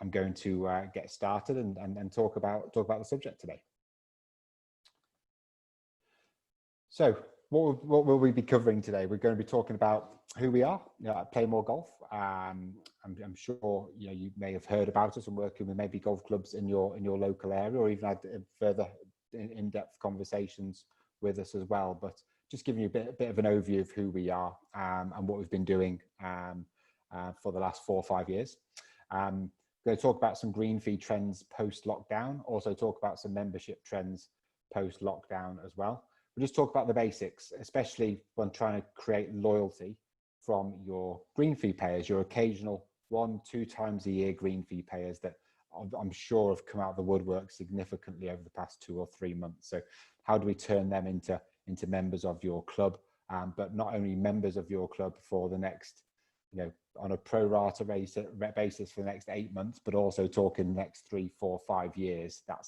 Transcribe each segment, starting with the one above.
I'm going to get started and talk about the subject today. So what will we be covering today? We're going to be talking about who we are at PlayMoreGolf. I'm sure you may have heard about us and working with maybe golf clubs in your local area, or even had further in-depth conversations with us as well. But just giving you a bit of an overview of who we are and what we've been doing for the last 4 or 5 years. We're going to talk about some green fee trends post-lockdown, also talk about some membership trends post-lockdown as well. We'll just talk about the basics, especially when trying to create loyalty from your green fee payers, your occasional 1-2 times a year green fee payers that I'm sure have come out of the woodwork significantly over the past 2 or 3 months. So how do we turn them into members of your club, but not only members of your club for the next, on a pro rata basis for the next 8 months, but also talking the next 3, 4, 5 years. That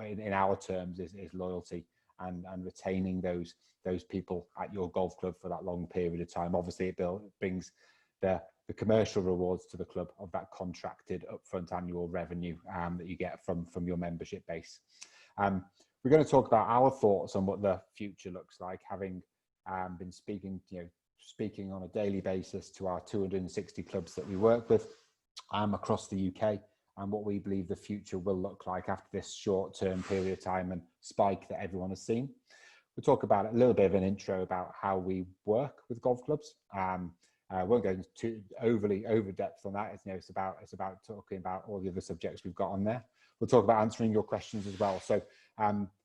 in our terms is loyalty and retaining those people at your golf club for that long period of time. Obviously, it brings the commercial rewards to the club of that contracted upfront annual revenue that you get from your membership base. We're going to talk about our thoughts on what the future looks like, having been speaking on a daily basis to our 260 clubs that we work with across the UK, and what we believe the future will look like after this short-term period of time and spike that everyone has seen. We'll talk about a little bit of an intro about how we work with golf clubs. I won't go into overly over depth on that. It's about talking about all the other subjects we've got on there. We'll talk about answering your questions as well. So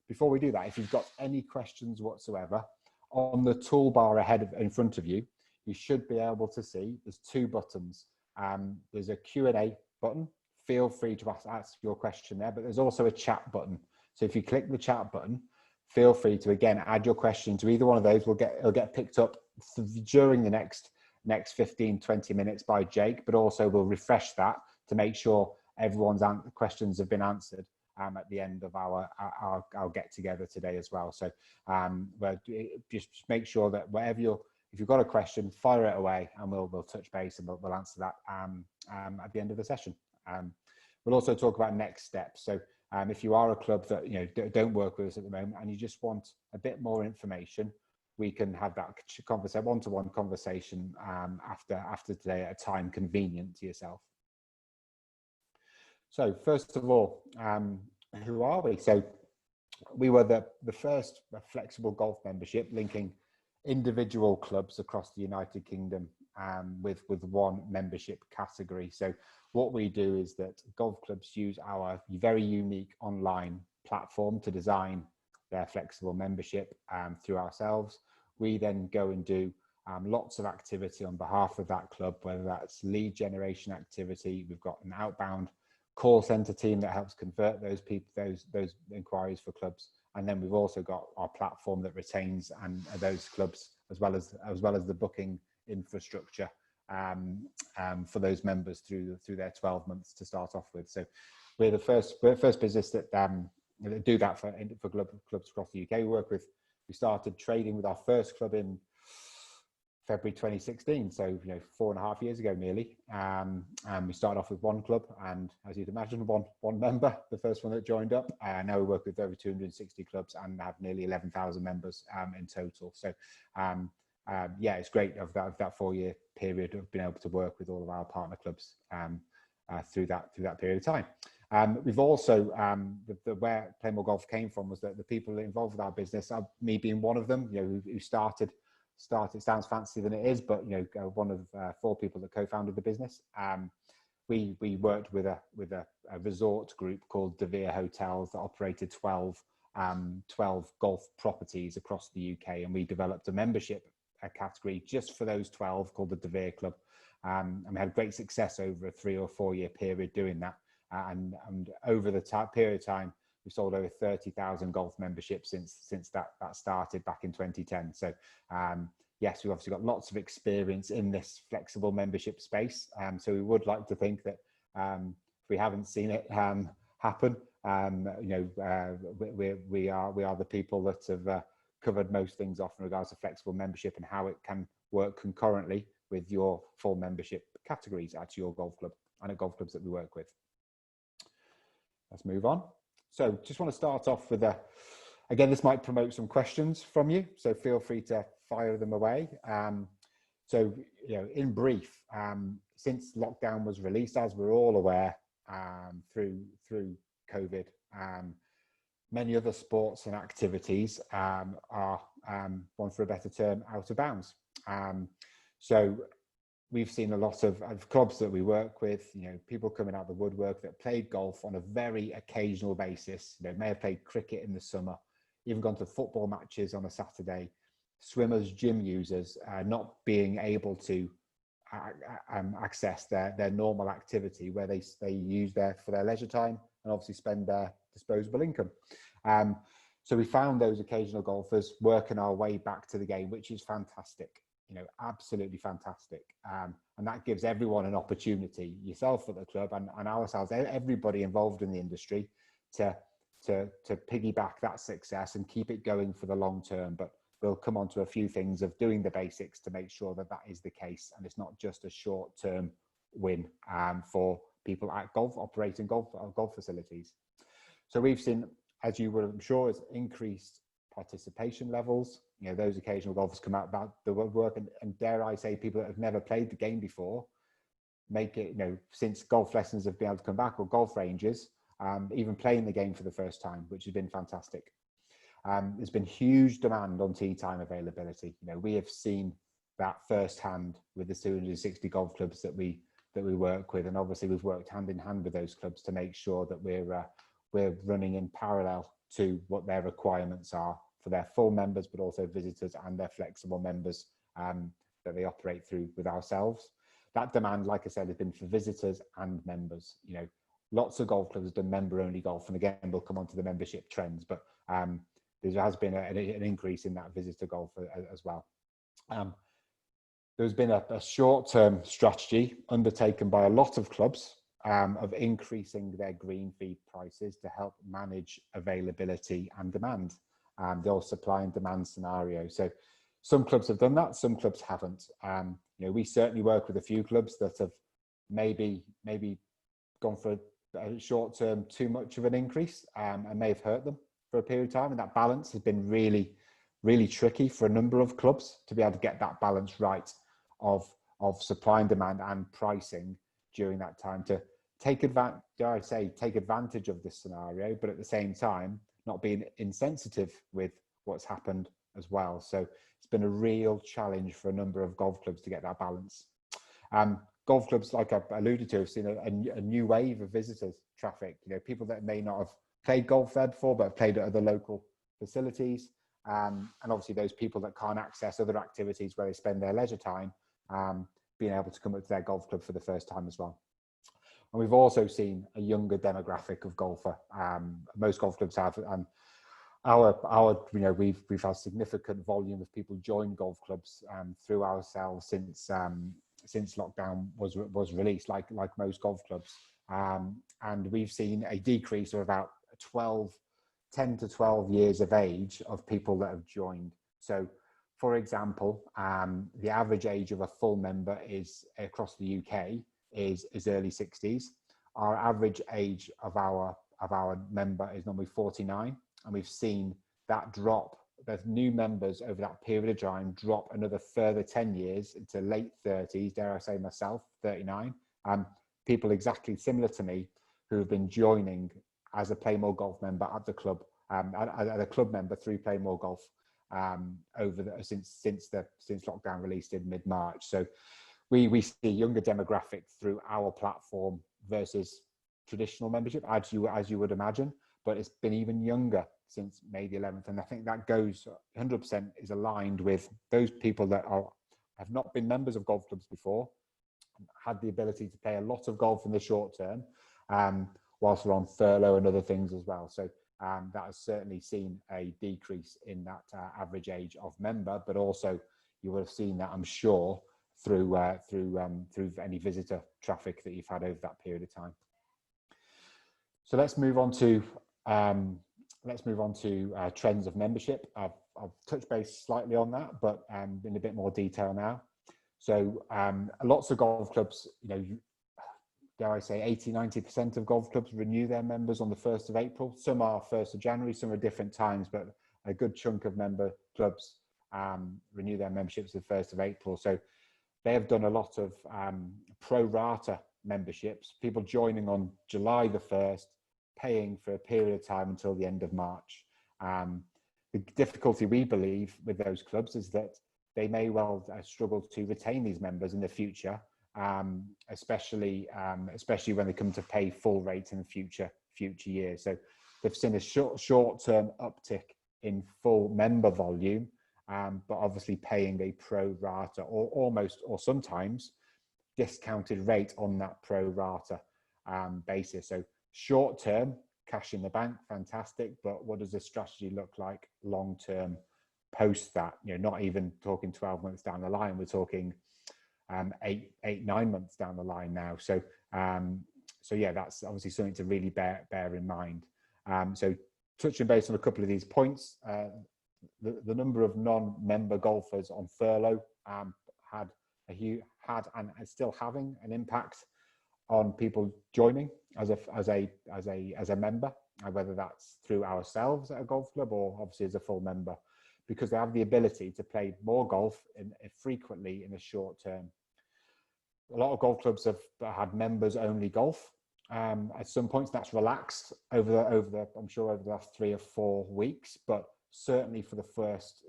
before we do that, if you've got any questions whatsoever, on the toolbar in front of you, you should be able to see there's 2 buttons. There's a Q&A button. Feel free to ask your question there, but there's also a chat button. So if you click the chat button, feel free to again add your question to either one of those. It'll get picked up during the next 15-20 minutes by Jake, but also we'll refresh that to make sure everyone's questions have been answered at the end of our get together today as well. So just make sure that if you've got a question, fire it away, and we'll touch base and we'll answer that at the end of the session. We'll also talk about next steps. So if you are a club that don't work with us at the moment and you just want a bit more information, we can have that one-to-one conversation after today at a time convenient to yourself. So first of all, who are we? So we were the first flexible golf membership linking individual clubs across the United Kingdom with one membership category. So what we do is that golf clubs use our very unique online platform to design their flexible membership through ourselves. We then go and do lots of activity on behalf of that club, whether that's lead generation activity. We've got an outbound call center team that helps convert those inquiries for clubs, and then we've also got our platform that retains and those clubs as well as the booking infrastructure for those members through their 12 months to start off with. So we're the first business that do that for clubs across the UK. We started trading with our first club in February 2016, so 4.5 years ago nearly. And we started off with one club, and as you'd imagine, one member, the first one that joined up. Now we work with over 260 clubs and have nearly 11,000 members in total. So yeah, it's great of that 4-year period of being able to work with all of our partner clubs through that period of time. We've also where PlayMoreGolf came from was that the people involved with our business, me being one of them, who started. It sounds fancier than it is, but one of 4 people that co-founded the business. We worked with a resort group called De Vere Hotels that operated 12 golf properties across the UK, and we developed a membership category just for those 12 called the De Vere Club, and we had great success over a 3 or 4 year period doing that. And over the period of time, we sold over 30,000 golf memberships since that started back in 2010. So yes, we've obviously got lots of experience in this flexible membership space. So we would like to think that if we haven't seen it happen, we are the people that have covered most things off in regards to flexible membership and how it can work concurrently with your full membership categories at your golf club and at golf clubs that we work with. let's move on. So just want to start off with again, this might promote some questions from you, so feel free to fire them away. So, in brief, since lockdown was released, as we're all aware, through COVID, many other sports and activities are, one for a better term, out of bounds. So we've seen a lot of clubs that we work with, people coming out of the woodwork that played golf on a very occasional basis, may have played cricket in the summer, even gone to football matches on a Saturday, swimmers, gym users, not being able to access their normal activity where they use for their leisure time and obviously spend their disposable income. So we found those occasional golfers working our way back to the game, which is fantastic, absolutely fantastic. And that gives everyone an opportunity, yourself at the club and ourselves, everybody involved in the industry, to piggyback that success and keep it going for the long term. But we'll come on to a few things of doing the basics to make sure that is the case, and it's not just a short-term win for people at operating golf facilities. So we've seen, as you would, I'm sure, is increased participation levels. Those occasional golfers come out about the woodwork, and dare I say, people that have never played the game before make it, since golf lessons have been able to come back, or golf ranges, even playing the game for the first time, which has been fantastic. There's been huge demand on tee time availability. We have seen that firsthand with the 260 golf clubs that we work with, and obviously we've worked hand in hand with those clubs to make sure that we're running in parallel to what their requirements are for their full members, but also visitors and their flexible members that they operate through with ourselves. That demand, like I said, has been for visitors and members. Lots of golf clubs have done member-only golf, and again, we'll come on to the membership trends, but there has been an increase in that visitor golf as well. There's been a short-term strategy undertaken by a lot of clubs of increasing their green fee prices to help manage availability and demand, the old supply and demand scenario. So some clubs have done that, some clubs haven't. We certainly work with a few clubs that have maybe gone for a short-term too much of an increase and may have hurt them for a period of time, and that balance has been really, really tricky for a number of clubs to be able to get that balance right of supply and demand and pricing during that time, to take advantage of this scenario, but at the same time not being insensitive with what's happened as well. So it's been a real challenge for a number of golf clubs to get that balance. Golf clubs, like I alluded to, have seen a new wave of visitors traffic. People that may not have played golf there before, but have played at other local facilities. And obviously those people that can't access other activities where they spend their leisure time, being able to come up to their golf club for the first time as well. And we've also seen a younger demographic of golfer. Most golf clubs have, and we've had significant volume of people join golf clubs through ourselves since lockdown was released, like most golf clubs. And we've seen a decrease of about 10 to 12 years of age of people that have joined. So, for example, the average age of a full member is across the UK is early 60s. Our average age of our member is normally 49, and we've seen that drop. There's new members over that period of time drop another further 10 years into late 30s, dare I say myself, 39. People exactly similar to me who have been joining as a PlayMoreGolf member at the club, as a club member through PlayMoreGolf since lockdown released in mid-March. So we see younger demographic through our platform versus traditional membership, as you would imagine, but it's been even younger since May the 11th. And I think that goes 100% is aligned with those people that have not been members of golf clubs before, had the ability to play a lot of golf in the short term, whilst we're on furlough and other things as well. So that has certainly seen a decrease in that average age of member, but also you would have seen that, I'm sure, through any visitor traffic that you've had over that period of time. So let's move on to trends of membership. I've touched base slightly on that, but in a bit more detail now. So lots of golf clubs, dare I say, 80–90% of golf clubs renew their members on the 1st of April. Some are 1st of January, some are different times, but a good chunk of member clubs renew their memberships the 1st of April. So they have done a lot of pro rata memberships, people joining on July the 1st, paying for a period of time until the end of March. The difficulty we believe with those clubs is that they may well struggle to retain these members in the future, especially when they come to pay full rate in the future years. So they've seen a short-term uptick in full member volume, but obviously paying a pro rata or sometimes discounted rate on that pro rata basis. So short term, cash in the bank, fantastic. But what does the strategy look like long term post that? Not even talking 12 months down the line. We're talking 9 months down the line now. So yeah, that's obviously something to really bear in mind. So touching base on a couple of these points, the number of non-member golfers on furlough had and is still having an impact on people joining as a member, whether that's through ourselves at a golf club or obviously as a full member, because they have the ability to play more golf frequently in the short term. A lot of golf clubs have had members only golf. At some points that's relaxed over the I'm sure over the last 3 or 4 weeks, but certainly for the first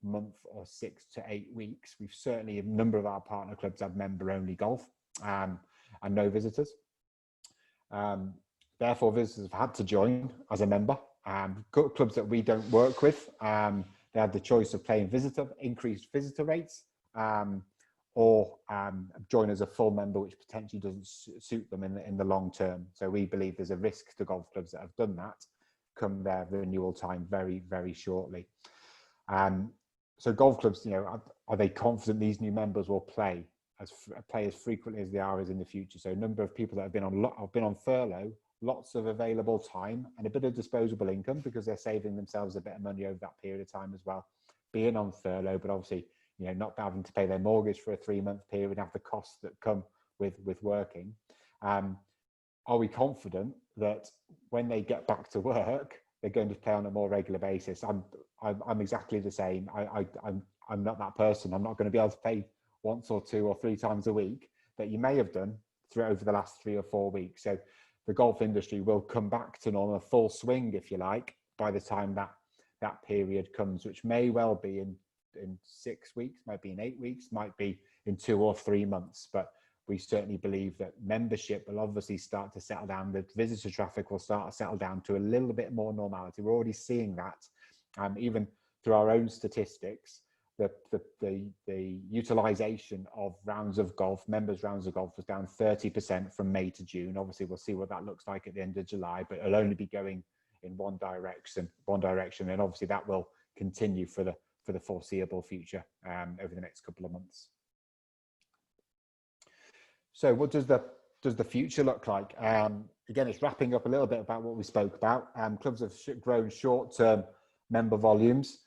month or 6 to 8 weeks, we've certainly, a number of our partner clubs have member only golf and no visitors. Therefore, visitors have had to join as a member. Clubs that we don't work with, they had the choice of playing increased visitor rates, or join as a full member, which potentially doesn't suit them in the long term. So we believe there's a risk to golf clubs that have done that come their renewal time very, very shortly. So golf clubs, are they confident these new members will play as frequently as they are as in the future? So a number of people that have been on furlough, lots of available time and a bit of disposable income because they're saving themselves a bit of money over that period of time as well, being on furlough, but obviously, not having to pay their mortgage for a 3-month period and have the costs that come with working. Are we confident that when they get back to work, they're going to play on a more regular basis? I'm exactly the same. I'm not that person. I'm not going to be able to play once or 2 or 3 times a week that you may have done over the last 3 or 4 weeks. So the golf industry will come back to normal, full swing, if you like, by the time that period comes, which may well be in 6 weeks, might be in 8 weeks, might be in 2 or 3 months. But we certainly believe that membership will obviously start to settle down. The visitor traffic will start to settle down to a little bit more normality. We're already seeing that, even through our own statistics. The utilization of rounds of golf, members rounds of golf, was down 30% from May to June. Obviously, we'll see what that looks like at the end of July, but it'll only be going in one direction, and obviously that will continue for the foreseeable future over the next couple of months. So what does the future look like? Again, it's wrapping up a little bit about what we spoke about. Clubs have grown short-term member volumes,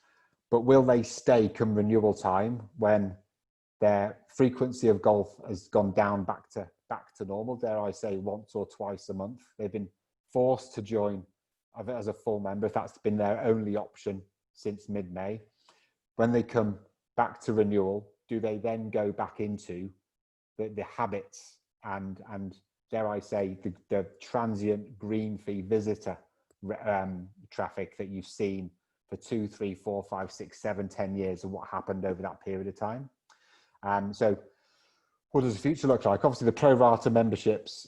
but will they stay come renewal time when their frequency of golf has gone down back to normal? Dare I say, once or twice a month. They've been forced to join as a full member if that's been their only option since mid-May. When they come back to renewal, do they then go back into the habits and dare I say the transient green fee visitor traffic that you've seen for 2, 3, 4, 5, 6, 7, 10 years of what happened over that period of time? So what does the future look like? Obviously the pro rata memberships,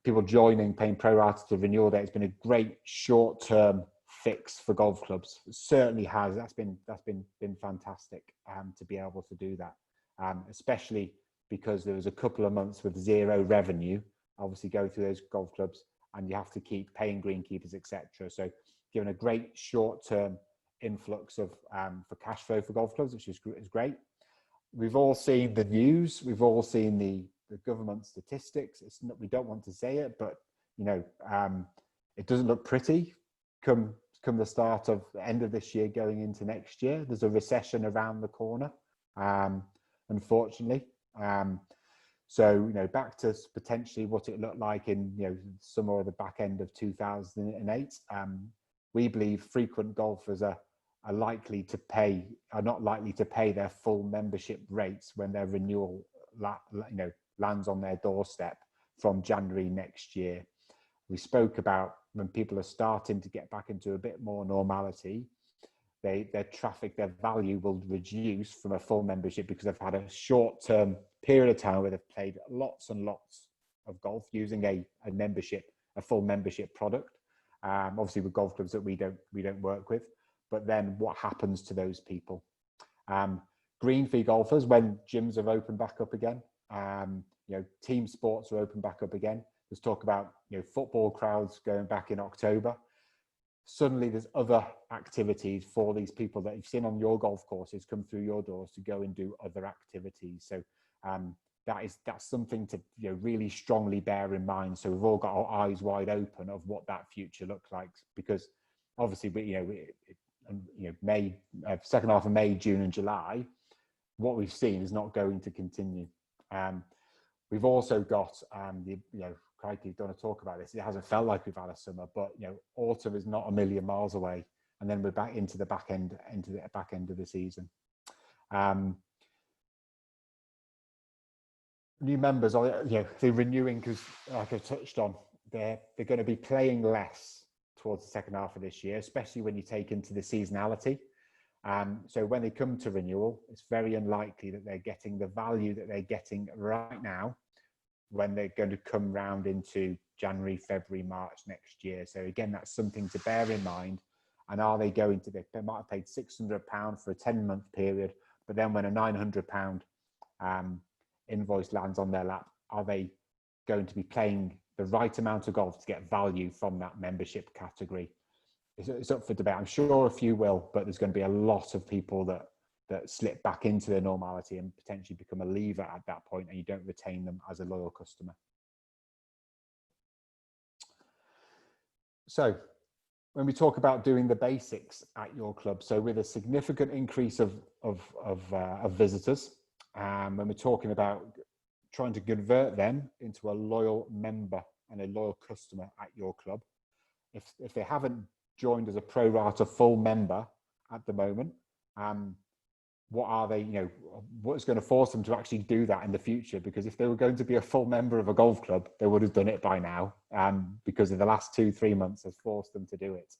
people joining, paying pro rata to renewal date, has been a great short-term fix for golf clubs. It certainly has. That's been fantastic to be able to do that, especially because there was a couple of months with 0 revenue, obviously go through those golf clubs, and you have to keep paying greenkeepers, etc. So given a great short-term influx of for cash flow for golf clubs, which is great. We've all seen the news. We've all seen the government statistics. We don't want to say it, but it doesn't look pretty. Come the start of the end of this year, going into next year, there's a recession around the corner, unfortunately. So, back to potentially what it looked like in, summer or the back end of 2008, we believe frequent golfers are not likely to pay their full membership rates when their renewal, lands on their doorstep from January next year. We spoke about when people are starting to get back into a bit more normality, their traffic, their value will reduce from a full membership because they've had a short-term period of time where they've played lots and lots of golf using a full membership product. Obviously with golf clubs that we don't work with, but then what happens to those people? Green fee golfers, when gyms have opened back up again, team sports are open back up again. There's talk about football crowds going back in October. Suddenly there's other activities for these people that you've seen on your golf courses come through your doors to go and do other activities. So that's something to really strongly bear in mind. So we've all got our eyes wide open of what that future looks like, because obviously May, second half of May, June and July, what we've seen is not going to continue. We've also got crikey, don't want to talk about this. It hasn't felt like we've had a summer, but autumn is not a million miles away, and then we're back into the back end of the season. New members are they're renewing because, like I touched on, they're going to be playing less towards the second half of this year, especially when you take into the seasonality. So when they come to renewal, it's very unlikely that they're getting the value that they're getting right now when they're going to come round into January, February, March next year. So again, that's something to bear in mind. And are they going to, they might have paid £600 for a 10-month period, but then when a £900 invoice lands on their lap, are they going to be playing the right amount of golf to get value from that membership category? It's up for debate. I'm sure a few will, but there's going to be a lot of people that slip back into their normality and potentially become a leaver at that point, and you don't retain them as a loyal customer. So when we talk about doing the basics at your club, so with a significant increase of visitors, when we're talking about trying to convert them into a loyal member and a loyal customer at your club, if they haven't joined as a pro rata full member at the moment, what are they, what's going to force them to actually do that in the future? Because if they were going to be a full member of a golf club, they would have done it by now, because of the last 2-3 months has forced them to do it.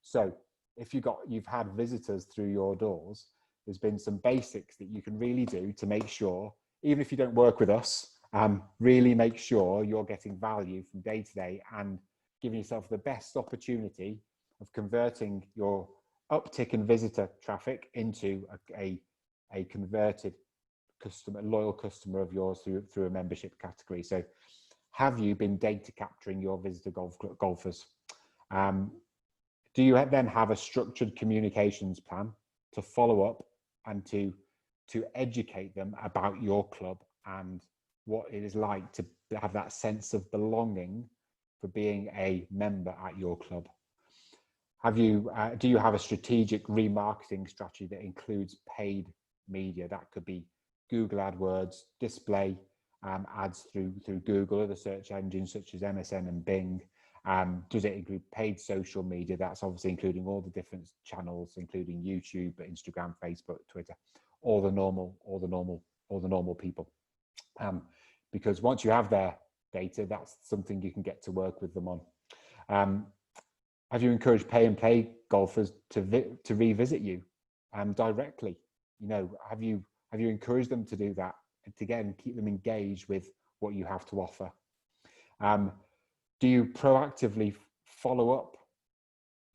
So if you've had visitors through your doors, there's been some basics that you can really do to make sure, even if you don't work with us, really make sure you're getting value from day to day and giving yourself the best opportunity of converting your uptick in visitor traffic into a converted customer, loyal customer of yours through a membership category. So have you been data capturing your visitor golfers? Do you then have a structured communications plan to follow up and to educate them about your club and what it is like to have that sense of belonging for being a member at your club? Do you have a strategic remarketing strategy that includes paid media? That could be Google AdWords, display ads through Google or the search engines such as MSN and Bing. Does it include paid social media? That's obviously including all the different channels, including YouTube, Instagram, Facebook, Twitter, all the normal people. Because once you have their data, that's something you can get to work with them on. Have you encouraged pay and play golfers to revisit you directly? Have you encouraged them to do that, and to again keep them engaged with what you have to offer? Do you proactively follow up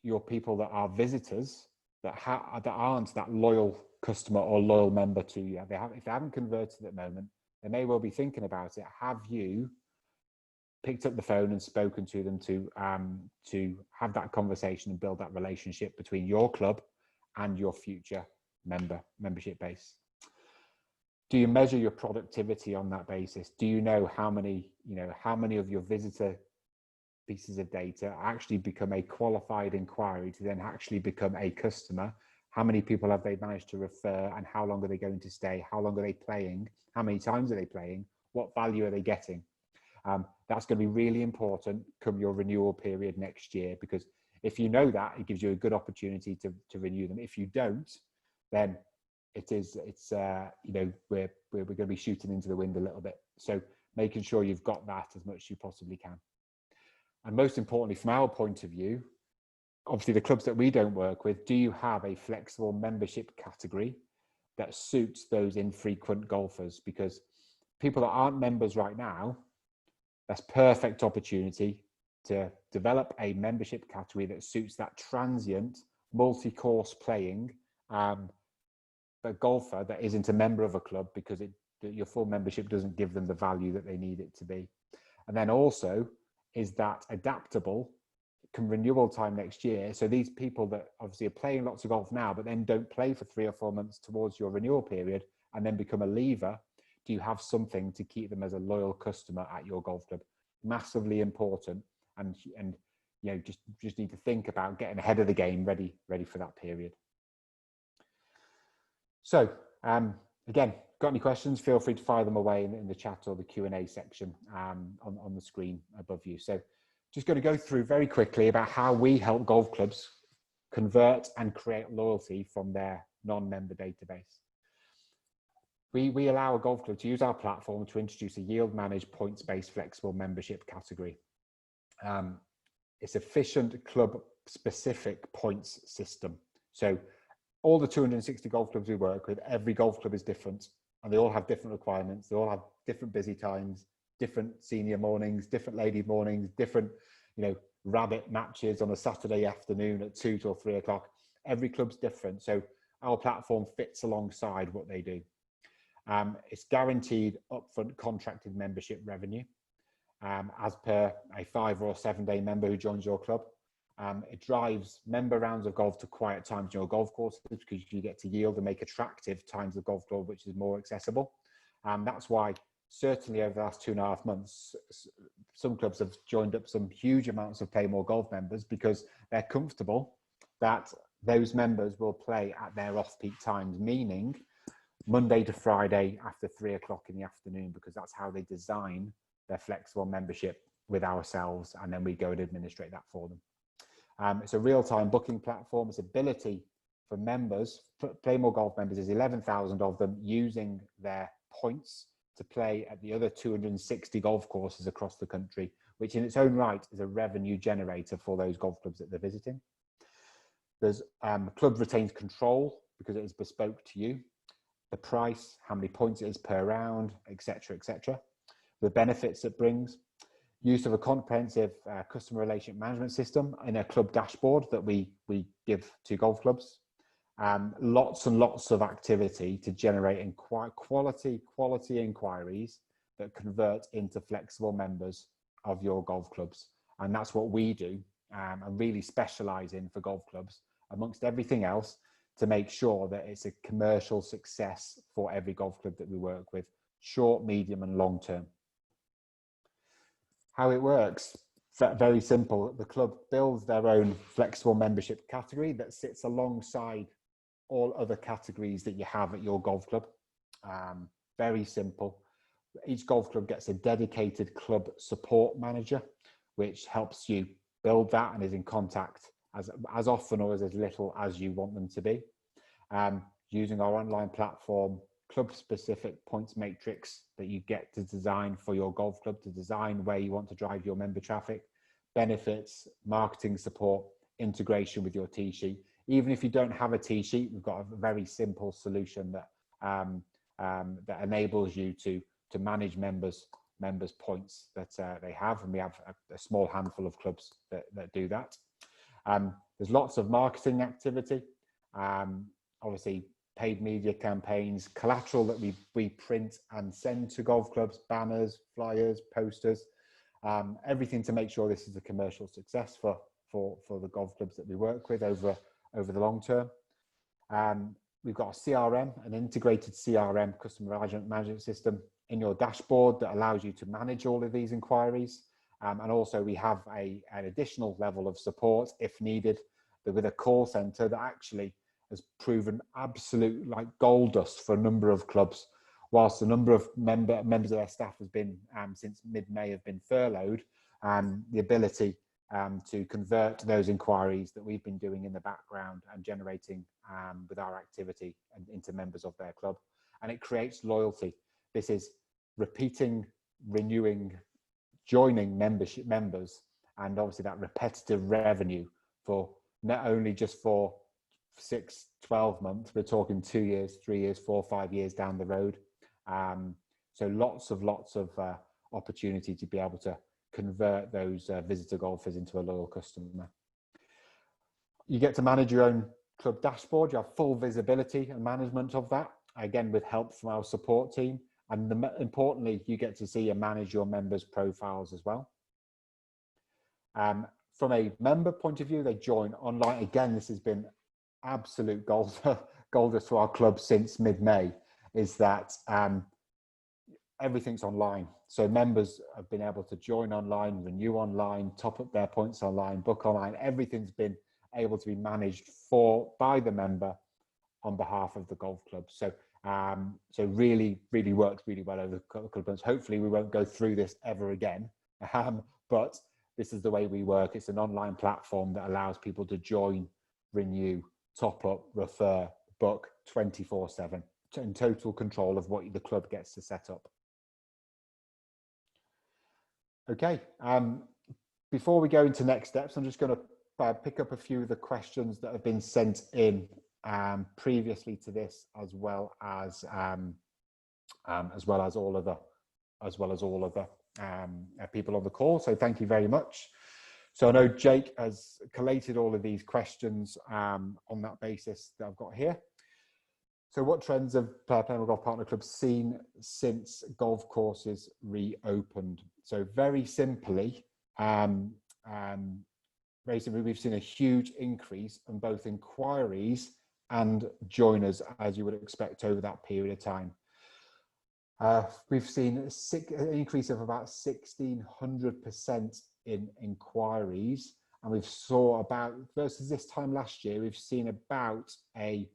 your people that are visitors that aren't that loyal customer or loyal member to you? If they haven't converted at the moment, they may well be thinking about it. Have you picked up the phone and spoken to them to have that conversation and build that relationship between your club and your future membership base? Do you measure your productivity on that basis? Do you know how many of your visitor pieces of data actually become a qualified inquiry to then actually become a customer? How many people have they managed to refer, and how long are they going to stay? How long are they playing? How many times are they playing? What value are they getting? That's going to be really important come your renewal period next year, because if you know that, it gives you a good opportunity to renew them. If you don't, then we're going to be shooting into the wind a little bit. So making sure you've got that as much as you possibly can. And most importantly, from our point of view, obviously the clubs that we don't work with, do you have a flexible membership category that suits those infrequent golfers? Because people that aren't members right now, that's perfect opportunity to develop a membership category that suits that transient, multi-course playing a golfer that isn't a member of a club, because your full membership doesn't give them the value that they need it to be. And then also, is that adaptable, can renewal time next year. So these people that obviously are playing lots of golf now, but then don't play for 3 or 4 months towards your renewal period and then become a leaver, do you have something to keep them as a loyal customer at your golf club? Massively important. And just need to think about getting ahead of the game, ready for that period. So again, got any questions, feel free to fire them away in the chat or the Q&A section on the screen above you. So just going to go through very quickly about how we help golf clubs convert and create loyalty from their non-member database. We allow a golf club to use our platform to introduce a yield managed points-based flexible membership category. It's efficient club specific points system. So all the 260 golf clubs we work with, every golf club is different and they all have different requirements. They all have different busy times, different senior mornings, different lady mornings, different, rabbit matches on a Saturday afternoon at 2 till 3 o'clock. Every club's different. So our platform fits alongside what they do. It's guaranteed upfront contracted membership revenue as per a 5 or 7 day member who joins your club. It drives member rounds of golf to quiet times in your golf courses, because you get to yield and make attractive times of golf club, which is more accessible. That's why certainly over the last 2.5 months, some clubs have joined up some huge amounts of PlayMoreGolf members, because they're comfortable that those members will play at their off-peak times, meaning Monday to Friday after 3 o'clock in the afternoon, because that's how they design their flexible membership with ourselves, and then we go and administrate that for them. It's a real-time booking platform. It's ability for members, PlayMoreGolf members, is 11,000 of them using their points to play at the other 260 golf courses across the country, which in its own right is a revenue generator for those golf clubs that they're visiting. There's club retains control because it is bespoke to you. The price, how many points it is per round, etc., etc. The benefits it brings. Use of a comprehensive customer relationship management system in a club dashboard that we give to golf clubs. Lots and lots of activity to generate quality inquiries that convert into flexible members of your golf clubs. And that's what we do and really specialize in for golf clubs, amongst everything else, to make sure that it's a commercial success for every golf club that we work with, short, medium, and long term. How it works, very simple. The club builds their own flexible membership category that sits alongside all other categories that you have at your golf club. Very simple. Each golf club gets a dedicated club support manager, which helps you build that and is in contact as often or as little as you want them to be. Using our online platform, club-specific points matrix that you get to design for your golf club, to design where you want to drive your member traffic, benefits, marketing support, integration with your tee sheet. Even if you don't have a tee sheet, we've got a very simple solution that that enables you to manage members' points that they have, and we have a small handful of clubs that do that. There's lots of marketing activity, obviously paid media campaigns, collateral that we print and send to golf clubs, banners, flyers, posters, everything to make sure this is a commercial success for the golf clubs that we work with over the long term. We've got a CRM, an integrated CRM, customer management system, in your dashboard that allows you to manage all of these inquiries. And also we have an additional level of support if needed, with a call center that actually has proven absolute like gold dust for a number of clubs, whilst a number of members of their staff has been since mid-May have been furloughed, the ability to convert those inquiries that we've been doing in the background and generating with our activity into members of their club. And it creates loyalty. This is repeating, renewing, joining members, and obviously that repetitive revenue for not only just for 6, 12 months, we're talking 2 years, 3 years, 4, 5 years down the road. So lots of opportunity to be able to convert those visitor golfers into a loyal customer. You get to manage your own club dashboard. You have full visibility and management of that, again with help from our support team. And importantly, you get to see and manage your members' profiles as well. From a member point of view, they join online. Again, this has been absolute gold to our club since mid-May, is that everything's online. So members have been able to join online, renew online, top up their points online, book online. Everything's been able to be managed by the member on behalf of the golf club. So so really works really well over a couple of months. Hopefully we won't go through this ever again, but this is the way we work. It's an online platform that allows people to join, renew, top up, refer, book 24/7, in total control of what the club gets to set up. Okay, before we go into next steps, I'm just going to pick up a few of the questions that have been sent in previously to this, as well as all of the people on the call. So thank you very much. So I know Jake has collated all of these questions on that basis that I've got here. So what trends have PlayMore Golf Partner Clubs seen since golf courses reopened? So very simply, we've seen a huge increase in both inquiries and joiners, as you would expect over that period of time. We've seen an increase of about 1,600% in inquiries, and we've saw about, versus this time last year, we've seen about a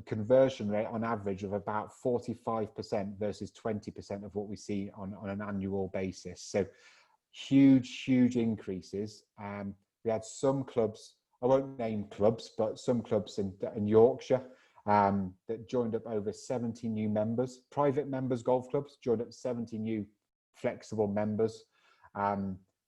conversion rate on average of about 45% versus 20% of what we see on an annual basis. So huge increases. We had some clubs, I won't name clubs, but some clubs in Yorkshire that joined up over 70 new members. Private members golf clubs joined up 70 new flexible members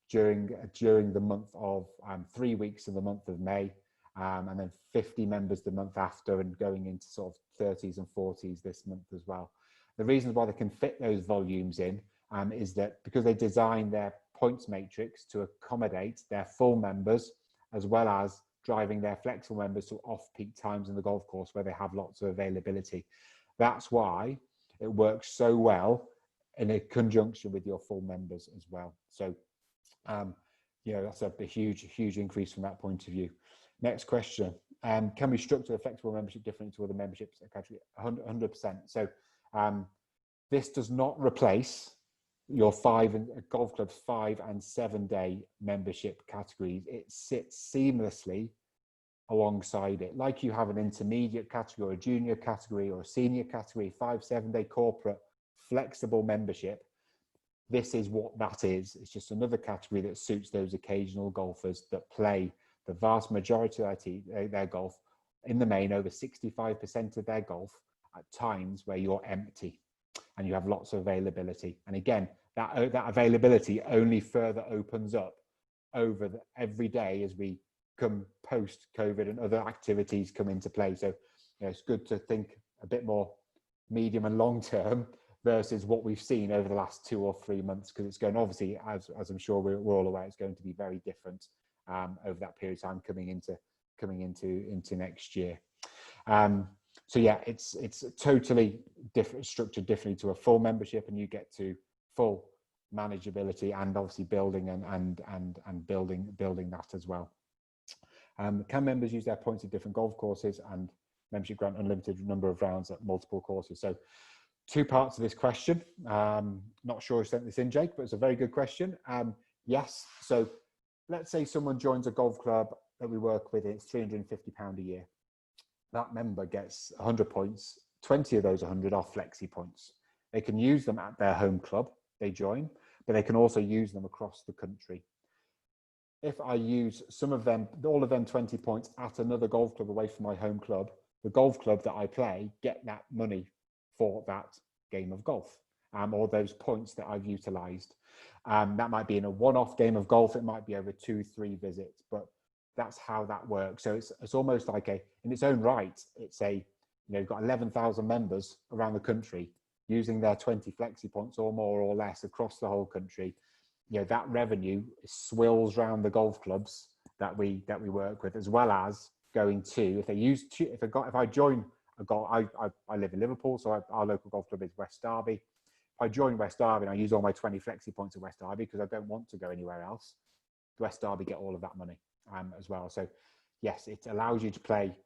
during the month of 3 weeks in the month of May, and then 50 members the month after, and going into sort of 30s and 40s this month as well. The reasons why they can fit those volumes in is that because they design their points matrix to accommodate their full members, as well as driving their flexible members to off-peak times in the golf course where they have lots of availability. That's why it works so well in a conjunction with your full members as well. So, that's a huge increase from that point of view. Next question, can we structure a flexible membership differently to other memberships category? 100%. So this does not replace your golf club's 5 and 7 day membership categories. It sits seamlessly alongside it, like you have an intermediate category or a junior category or a senior category, 5-7 day corporate flexible membership. This is what that is. It's just another category that suits those occasional golfers that play the vast majority of their golf, in the main over 65% of their golf, at times where you're empty and you have lots of availability. And again, that availability only further opens up over every day as we come post-COVID and other activities come into play. So it's good to think a bit more medium and long term versus what we've seen over the last 2 or 3 months, because it's going, obviously, as I'm sure we're all aware, it's going to be very different over that period of time coming into next year. So yeah, it's totally different, structured differently to a full membership, and you get to full manageability and obviously building and building that as well. Can members use their points at different golf courses, and membership grant unlimited number of rounds at multiple courses? So 2 parts of this question. Not sure who sent this in, Jake, but it's a very good question. Yes, so let's say someone joins a golf club that we work with, it's £350 a year. That member gets 100 points, 20 of those 100 are flexi points. They can use them at their home club they join, but they can also use them across the country. If I use some of them, all of them 20 points at another golf club away from my home club, the golf club that I play get that money for that game of golf, or those points that I've utilized. That might be in a one-off game of golf. It might be over 2-3 visits, but that's how that works. So it's almost like in its own right, it's you've got 11,000 members around the country using their 20 flexi points or more or less across the whole country. That revenue swills around the golf clubs that we work with, as well as going to, if I join a golf, I live in Liverpool, so our local golf club is West Derby. If I join West Derby and I use all my 20 flexi points at West Derby because I don't want to go anywhere else, West Derby get all of that money as well. So yes, it allows you to play.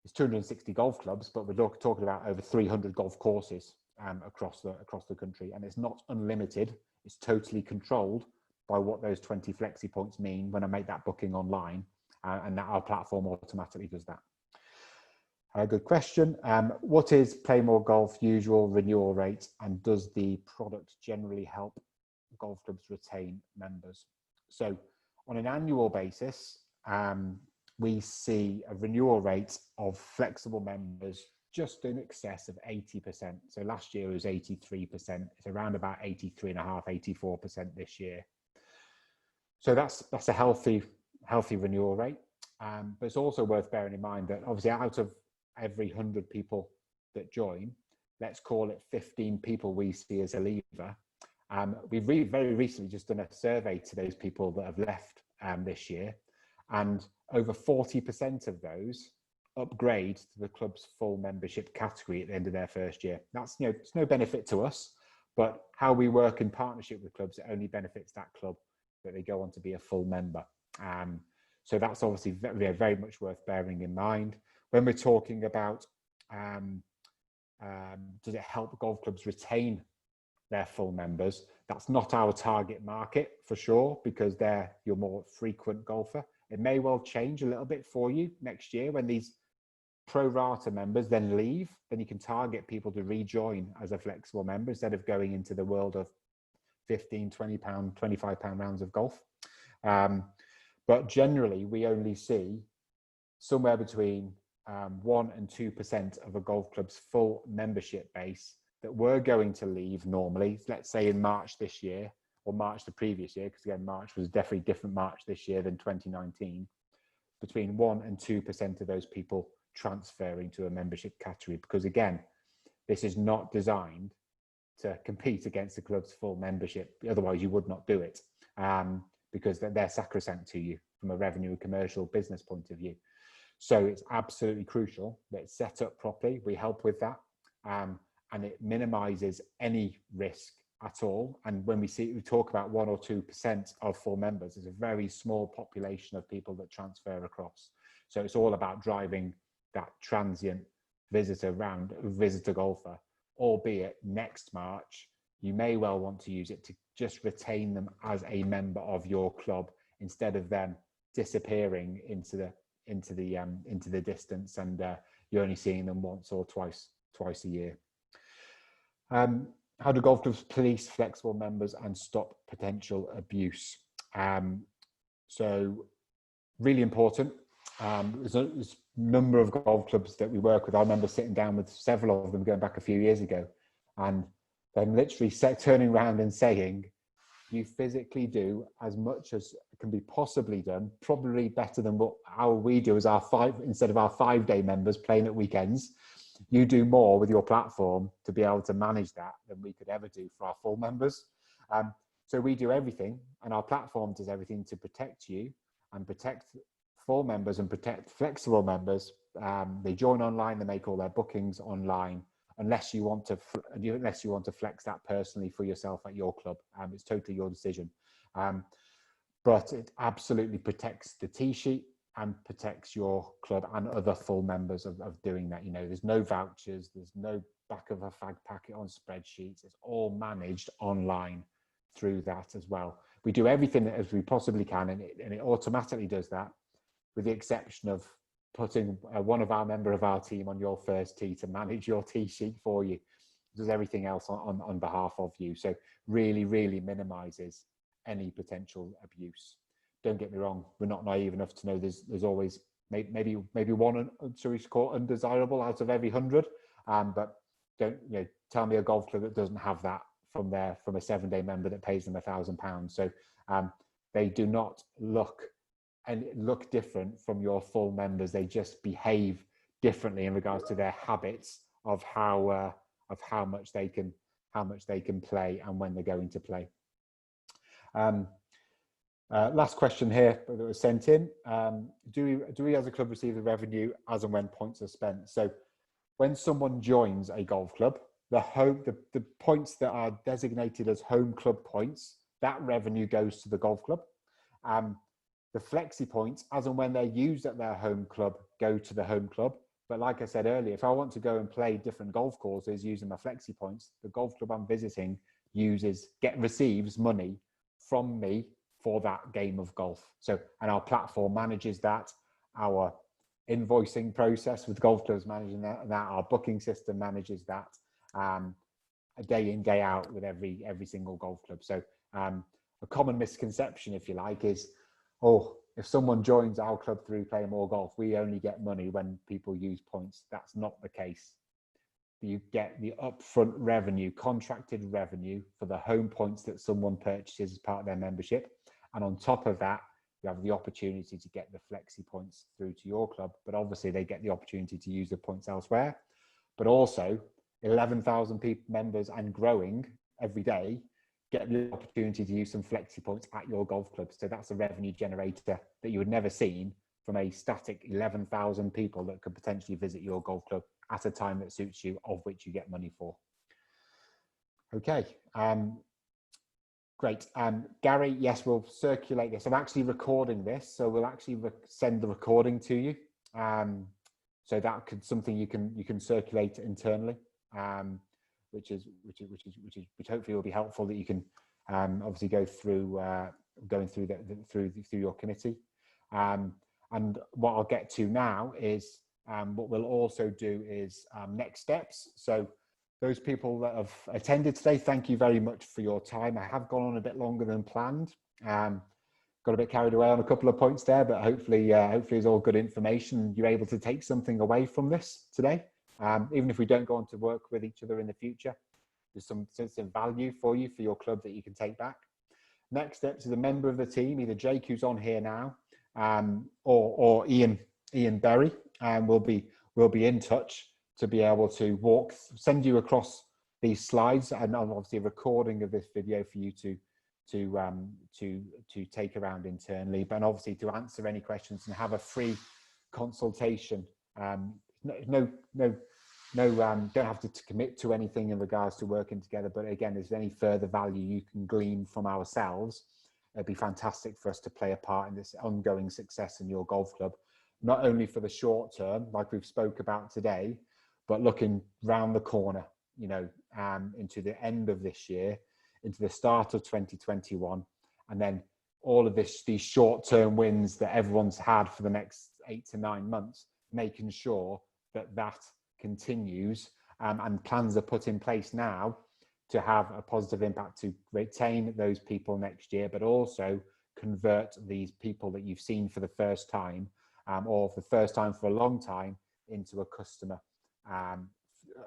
It's 260 golf clubs, but we're talking about over 300 golf courses across the country, and it's not unlimited. It's totally controlled by what those 20 flexi points mean when I make that booking online, and that our platform automatically does that. Good question. What is PlayMoreGolf usual renewal rate, and does the product generally help golf clubs retain members? So on an annual basis, we see a renewal rate of flexible members just in excess of 80%. So last year it was 83%. It's around about 83.5%, 84% this year. So that's a healthy renewal rate. But it's also worth bearing in mind that obviously out of every 100 people that join, let's call it 15 people we see as a leaver. We've very recently just done a survey to those people that have left this year, and over 40% of those upgrade to the club's full membership category at the end of their first year. That's it's no benefit to us, but how we work in partnership with clubs, it only benefits that club that they go on to be a full member. So that's obviously very, very much worth bearing in mind when we're talking about does it help golf clubs retain their full members. That's not our target market for sure, because they're your more frequent golfer. It may well change a little bit for you next year when these pro rata members then leave. Then you can target people to rejoin as a flexible member instead of going into the world of 15, 20 pound, 25 pound rounds of golf. But generally we only see somewhere between 1 and 2% of a golf club's full membership base that were going to leave normally, let's say in March this year or March the previous year, because again, March was definitely different March this year than 2019, between 1 and 2% of those people transferring to a membership category, because again, this is not designed to compete against the club's full membership. Otherwise you would not do it, because they're sacrosanct to you from a revenue and commercial business point of view. So it's absolutely crucial that it's set up properly. We help with that. And it minimizes any risk at all. And when we talk about 1 or 2% of full members, it's a very small population of people that transfer across. So it's all about driving that transient visitor golfer, albeit next March, you may well want to use it to just retain them as a member of your club instead of them disappearing into the distance, and you're only seeing them once or twice a year. How do golf clubs police flexible members and stop potential abuse? So really important. There's a number of golf clubs that we work with. I remember sitting down with several of them going back a few years ago, and them literally turning around and saying, you physically do as much as can be possibly done, probably better than how we do as instead of our 5-day members playing at weekends. You do more with your platform to be able to manage that than we could ever do for our full members. So we do everything, and our platform does everything to protect you and protect full members and protect flexible members. They join online, they make all their bookings online, unless you want to flex that personally for yourself at your club. It's totally your decision. But it absolutely protects the tee sheet and protects your club and other full members of doing that. There's no vouchers, there's no back of a fag packet on spreadsheets. It's all managed online through that as well. We do everything as we possibly can, and it automatically does that, with the exception of putting one of our member of our team on your first tee to manage your tee sheet for you. does everything else on behalf of you. So really minimizes any potential abuse. Don't get me wrong, we're not naive enough to know there's always maybe one, shall we call it, undesirable out of every 100. But don't tell me a golf club that doesn't have that from a 7-day member that pays them £1,000. So they do not look different from your full members. They just behave differently in regards to their habits of how much they can play and when they're going to play. Last question here that was sent in. Do we as a club receive the revenue as and when points are spent? So when someone joins a golf club, the points that are designated as home club points, that revenue goes to the golf club. The flexi points, as and when they're used at their home club, go to the home club. But like I said earlier, if I want to go and play different golf courses using my flexi points, the golf club I'm visiting receives money from me for that game of golf. So, and our platform manages that, our invoicing process with golf clubs managing that, our booking system manages that, day in, day out with every single golf club. So a common misconception, if you like, is, if someone joins our club through PlayMoreGolf, we only get money when people use points. That's not the case. You get the upfront revenue, contracted revenue for the home points that someone purchases as part of their membership. And on top of that, you have the opportunity to get the flexi points through to your club, but obviously they get the opportunity to use the points elsewhere. But also 11,000 members and growing every day get the opportunity to use some flexi points at your golf club. So that's a revenue generator that you would never seen from a static 11,000 people that could potentially visit your golf club at a time that suits you, of which you get money for. Okay, great. Gary, yes, we'll circulate this. I'm actually recording this, so we'll actually send the recording to you. So that could something you can circulate internally. Which hopefully will be helpful, that you can obviously go through through your committee. And what I'll get to now is what we'll also do is next steps. So those people that have attended today, thank you very much for your time. I have gone on a bit longer than planned. Got a bit carried away on a couple of points there, but hopefully it's all good information. You're able to take something away from this today. Even if we don't go on to work with each other in the future, there's some sense of value for you, for your club, that you can take back. Next steps is a member of the team, either Jake, who's on here now, or Ian Berry, and we'll be in touch to be able to send you across these slides, and obviously a recording of this video for you to take around internally, but obviously to answer any questions and have a free consultation. Don't have to commit to anything in regards to working together, but again, if there's any further value you can glean from ourselves, it'd be fantastic for us to play a part in this ongoing success in your golf club, not only for the short term, like we've spoke about today, but looking round the corner, into the end of this year, into the start of 2021, and then all of these short-term wins that everyone's had for the next 8 to 9 months, making sure that continues, and plans are put in place now to have a positive impact to retain those people next year, but also convert these people that you've seen for the first time, or for the first time for a long time, into a customer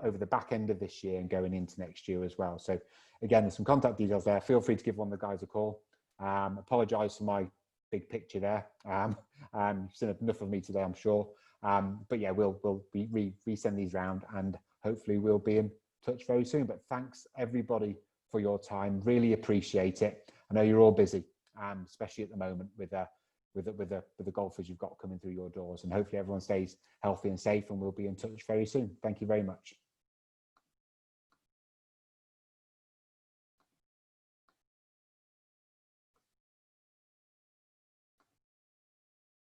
over the back end of this year and going into next year as well. So again, there's some contact details there. Feel free to give one of the guys a call. Apologize for my big picture there. You've seen enough of me today, I'm sure. But yeah, we'll resend these round, and hopefully we'll be in touch very soon. But thanks everybody for your time. Really appreciate it. I know you're all busy, especially at the moment with the golfers you've got coming through your doors. And hopefully everyone stays healthy and safe, and we'll be in touch very soon. Thank you very much.